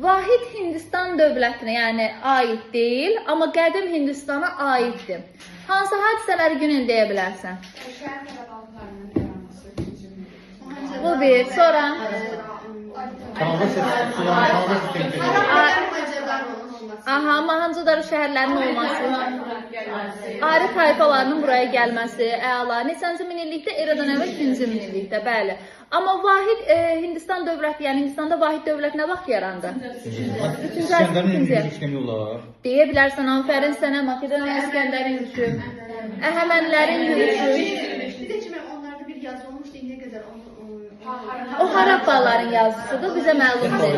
Vahid Hindistan dövlətinə, yəni aid deyil, amma qədim Hindistana aiddir. Hansı hadisələri günün deyə bilərsən? Bu bir, sonra? Aha, Mohenjo-daro şəhərlərinin olması, ayrı tayfalarının buraya gəlməsi, əla. Neçənci minillikdə? Eradan əvvəl 2-ci minillikdə, bəli. Amma vahid Hindistan dövləti, yəni Hindistanda vahid dövlət nə vaxt yarandı? İskəndərin yürüyüşü olar. Deyə bilərsən, afərin sənə, Makedoniya İskəndərin yürüyüşü, Əhəmənilərin yürüyüşü. Onlarda bir yazı olmuşdu, indiyə qədər O Harappaların yazısıdır, bizə məlumdur.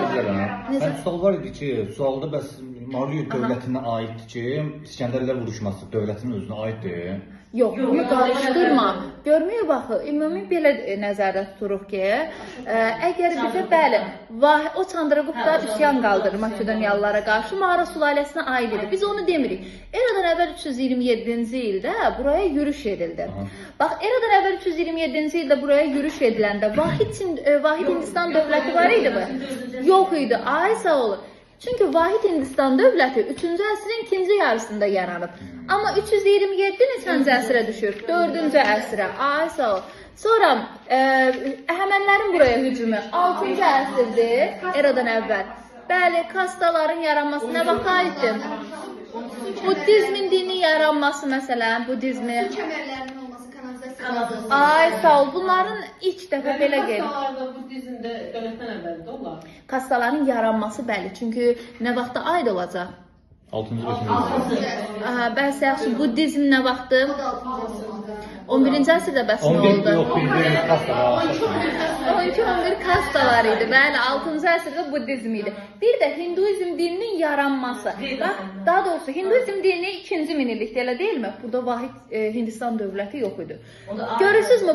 Mən sual var idi ki, sualda bəs Maurya dövlətinə aiddir ki, İskəndərlə vuruşması dövlətin özünə aiddir. Yox, bunu qarışdırma. Görmüyor baxı, ümumi belə nəzərdə tuturuq ki, əgər bizə bəli, o Çandragupta üsyan qaldırır Makedoniyalılara qarşı, Mara sülaləsinə aid idi. Biz onu demirik. Eradan əvvəl 327-ci ildə buraya yürüş edildi. Bax, eradan əvvəl 327-ci ildə buraya yürüş ediləndə Vahid Hindistan dövləti var idi mi? Yox idi. Ay sağ olun. Çünki Vahid Hindistan dövləti 3-cü əsrin ikinci yarısında yaranıb. Amma 327 neçənci əsrə düşür? 4-cü əsrə. Ay sağ ol. Sonra Əhəmənilərin buraya hücumu 6-cı əsrdir, eradan əvvəl. Bəli, kastaların yaranması nə vaxt aiddir? Buddizmin dini yaranması məsələn, Buddizmi. kəmərlərinin olması, kanalizasiya. Ay sağ ol. Bunların ilk dəfə belə gedir. Kastalarda Buddizmdə dövlətdən əvvəldə olar. Kastaların yaranması bəli. Çünki nə vaxtda aid olacaq? 6-cı, 5-ci. Bəs yaxşı, Buddizm nə vaxtdır? 11-ci əsrdə bəs nə 11 oldu? yox, 11 kastalar. 12-11 kastalar idi. Bəli, 6-cı əsrdə Buddizm idi. Bir də Hinduizm dininin yaranması. Bax, daha doğrusu Hinduizm dini 2-ci minillikdə, elə deyilmi? Burada vahid Hindistan dövləti yox idi. Görürsünüzmü?